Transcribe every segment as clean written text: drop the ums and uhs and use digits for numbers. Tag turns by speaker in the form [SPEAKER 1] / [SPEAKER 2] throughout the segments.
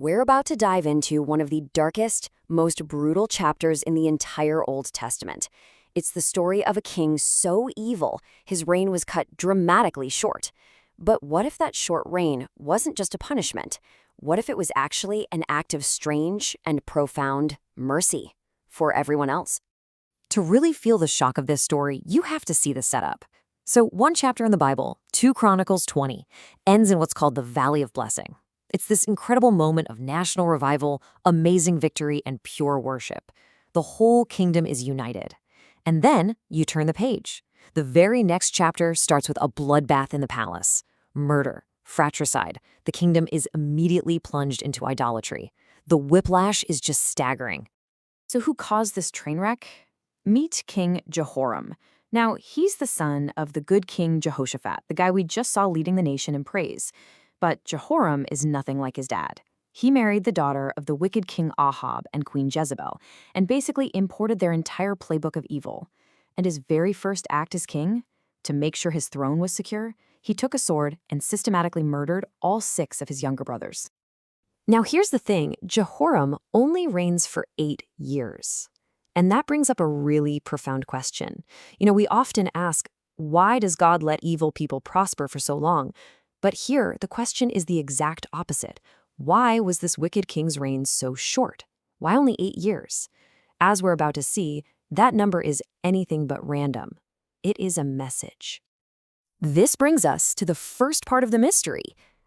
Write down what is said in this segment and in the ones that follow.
[SPEAKER 1] We're about to dive into one of the darkest, most brutal chapters in the entire Old Testament. It's the story of a king so evil, his reign was cut dramatically short. But what if that short reign wasn't just a punishment? What if it was actually an act of strange and profound mercy for everyone else? To really feel the shock of this story, you have to see the setup. So one chapter in the Bible, 2 Chronicles 20, ends in what's called the Valley of Blessing. It's this incredible moment of national revival, amazing victory, and pure worship. The whole kingdom is united. And then you turn the page. The very next chapter starts with a bloodbath in the palace. Murder, fratricide. The kingdom is immediately plunged into idolatry. The whiplash is just staggering.
[SPEAKER 2] So who caused this train wreck? Meet King Jehoram. Now, he's the son of the good King Jehoshaphat, the guy we just saw leading the nation in praise. But Jehoram is nothing like his dad. He married the daughter of the wicked King Ahab and Queen Jezebel, and basically imported their entire playbook of evil. And his very first act as king, to make sure his throne was secure, he took a sword and systematically murdered all 6 of his younger brothers.
[SPEAKER 1] Now here's the thing, Jehoram only reigns for 8 years. And that brings up a really profound question. We often ask, why does God let evil people prosper for so long? But here, the question is the exact opposite. Why was this wicked king's reign so short? Why only 8 years? As we're about to see, that number is anything but random. It is a message. This brings us to the first part of the mystery.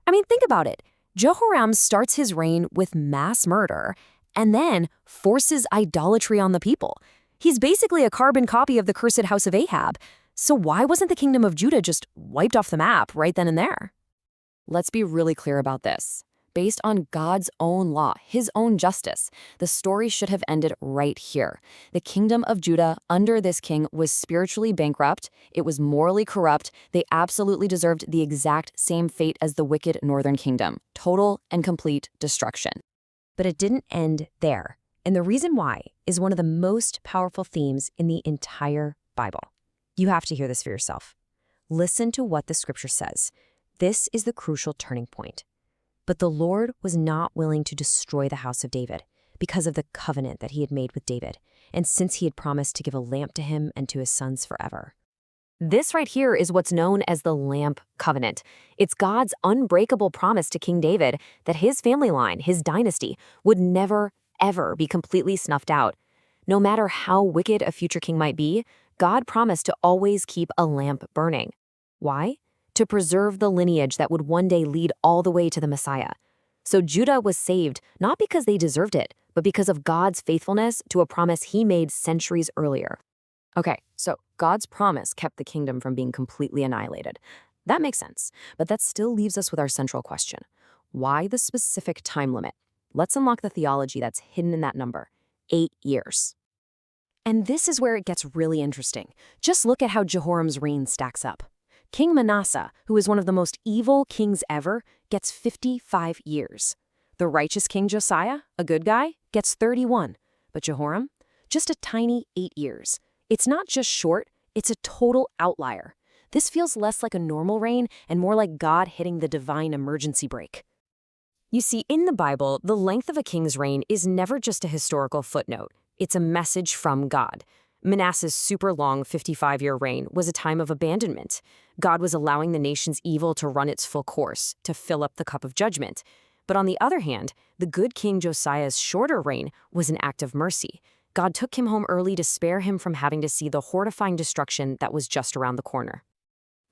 [SPEAKER 1] Think about it. Jehoram starts his reign with mass murder and then forces idolatry on the people. He's basically a carbon copy of the cursed house of Ahab. So why wasn't the kingdom of Judah just wiped off the map right then and there? Let's be really clear about this. Based on God's own law, his own justice, the story should have ended right here. The kingdom of Judah under this king was spiritually bankrupt. It was morally corrupt. They absolutely deserved the exact same fate as the wicked northern kingdom. Total and complete destruction. But it didn't end there. And the reason why is one of the most powerful themes in the entire Bible. You have to hear this for yourself. Listen to what the scripture says. This is the crucial turning point. But the Lord was not willing to destroy the house of David because of the covenant that he had made with David, and since he had promised to give a lamp to him and to his sons forever. This right here is what's known as the Lamp Covenant. It's God's unbreakable promise to King David that his family line, his dynasty, would never, ever be completely snuffed out. No matter how wicked a future king might be, God promised to always keep a lamp burning. Why? To preserve the lineage that would one day lead all the way to the Messiah. So Judah was saved not because they deserved it, but because of God's faithfulness to a promise he made centuries earlier. Okay, so God's promise kept the kingdom from being completely annihilated. That makes sense, but that still leaves us with our central question. Why the specific time limit? Let's unlock the theology that's hidden in that number, 8 years. And this is where it gets really interesting. Just look at how Jehoram's reign stacks up. King Manasseh, who is one of the most evil kings ever, gets 55 years. The righteous King Josiah, a good guy, gets 31. But Jehoram, just a tiny 8 years. It's not just short, it's a total outlier. This feels less like a normal reign and more like God hitting the divine emergency brake. You see, in the Bible, the length of a king's reign is never just a historical footnote. It's a message from God. Manasseh's super long 55-year reign was a time of abandonment. God was allowing the nation's evil to run its full course, to fill up the cup of judgment. But on the other hand, the good King Josiah's shorter reign was an act of mercy. God took him home early to spare him from having to see the horrifying destruction that was just around the corner.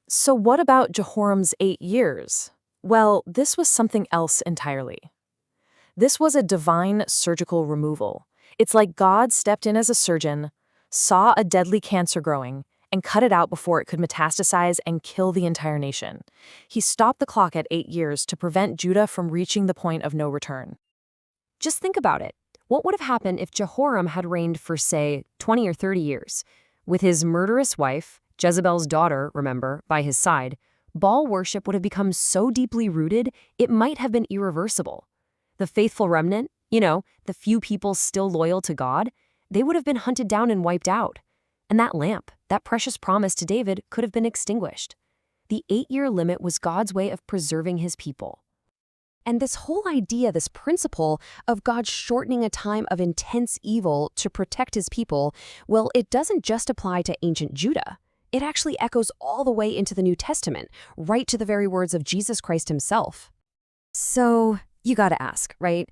[SPEAKER 3] So what about Jehoram's 8 years? Well, this was something else entirely. This was a divine surgical removal. It's like God stepped in as a surgeon, saw a deadly cancer growing, and cut it out before it could metastasize and kill the entire nation. He stopped the clock at 8 years to prevent Judah from reaching the point of no return.
[SPEAKER 1] Just think about it. What would have happened if Jehoram had reigned for, say, 20 or 30 years? With his murderous wife, Jezebel's daughter, remember, by his side, Baal worship would have become so deeply rooted, it might have been irreversible. The faithful remnant, the few people still loyal to God, they would have been hunted down and wiped out. And that lamp, that precious promise to David, could have been extinguished. The 8-year limit was God's way of preserving his people. And this whole idea, this principle of God shortening a time of intense evil to protect his people, well, it doesn't just apply to ancient Judah. It actually echoes all the way into the New Testament, right to the very words of Jesus Christ himself. So, you gotta ask, right?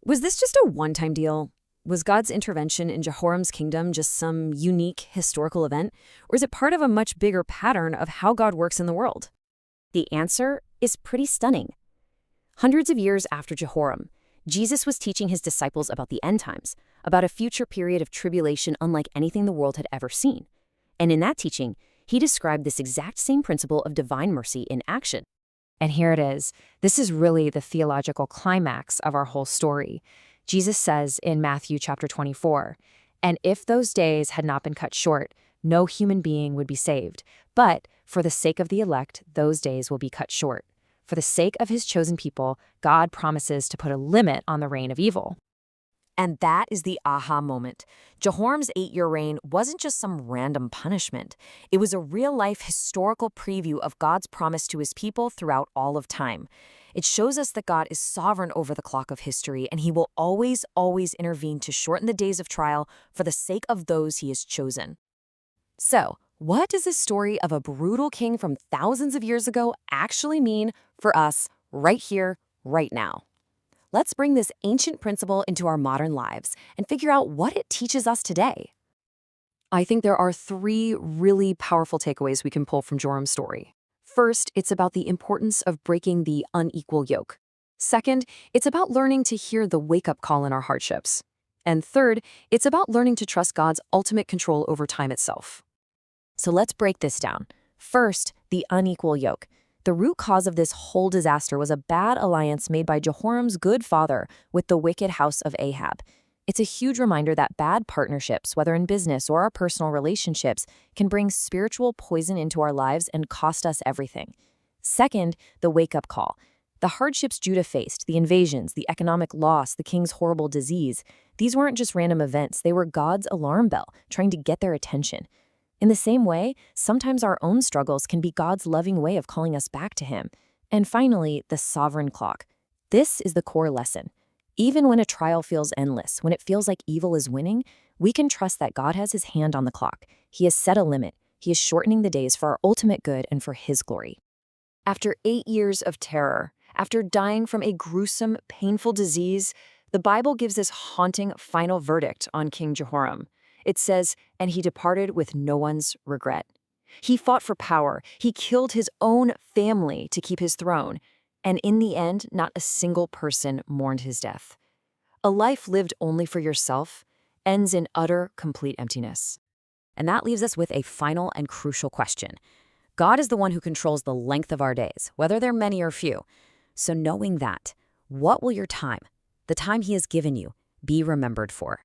[SPEAKER 1] Was this just a one-time deal? Was God's intervention in Jehoram's kingdom just some unique historical event? Or is it part of a much bigger pattern of how God works in the world? The answer is pretty stunning. Hundreds of years after Jehoram, Jesus was teaching his disciples about the end times, about a future period of tribulation unlike anything the world had ever seen. And in that teaching, he described this exact same principle of divine mercy in action.
[SPEAKER 2] And here it is. This is really the theological climax of our whole story. Jesus says in Matthew chapter 24, "And if those days had not been cut short, no human being would be saved. But for the sake of the elect, those days will be cut short. For the sake of his chosen people, God promises to put a limit on the reign of evil."
[SPEAKER 3] And that is the aha moment. Jehoram's 8-year reign wasn't just some random punishment. It was a real-life historical preview of God's promise to his people throughout all of time. It shows us that God is sovereign over the clock of history, and he will always, always intervene to shorten the days of trial for the sake of those he has chosen. So, what does this story of a brutal king from thousands of years ago actually mean for us right here, right now? Let's bring this ancient principle into our modern lives and figure out what it teaches us today.
[SPEAKER 1] I think there are 3 really powerful takeaways we can pull from Jehoram's story. First, it's about the importance of breaking the unequal yoke. Second, it's about learning to hear the wake-up call in our hardships. And third, it's about learning to trust God's ultimate control over time itself.
[SPEAKER 2] So let's break this down. First, the unequal yoke. The root cause of this whole disaster was a bad alliance made by Jehoram's good father with the wicked house of Ahab. It's a huge reminder that bad partnerships, whether in business or our personal relationships, can bring spiritual poison into our lives and cost us everything. Second, the wake-up call. The hardships Judah faced, the invasions, the economic loss, the king's horrible disease, these weren't just random events, they were God's alarm bell, trying to get their attention. In the same way, sometimes our own struggles can be God's loving way of calling us back to him. And finally, the sovereign clock. This is the core lesson. Even when a trial feels endless, when it feels like evil is winning, we can trust that God has his hand on the clock. He has set a limit. He is shortening the days for our ultimate good and for his glory.
[SPEAKER 3] After 8 years of terror, after dying from a gruesome, painful disease, the Bible gives this haunting final verdict on King Jehoram. It says, "And he departed with no one's regret." He fought for power. He killed his own family to keep his throne. And in the end, not a single person mourned his death. A life lived only for yourself ends in utter, complete emptiness.
[SPEAKER 1] And that leaves us with a final and crucial question. God is the one who controls the length of our days, whether they're many or few. So knowing that, what will your time, the time he has given you, be remembered for?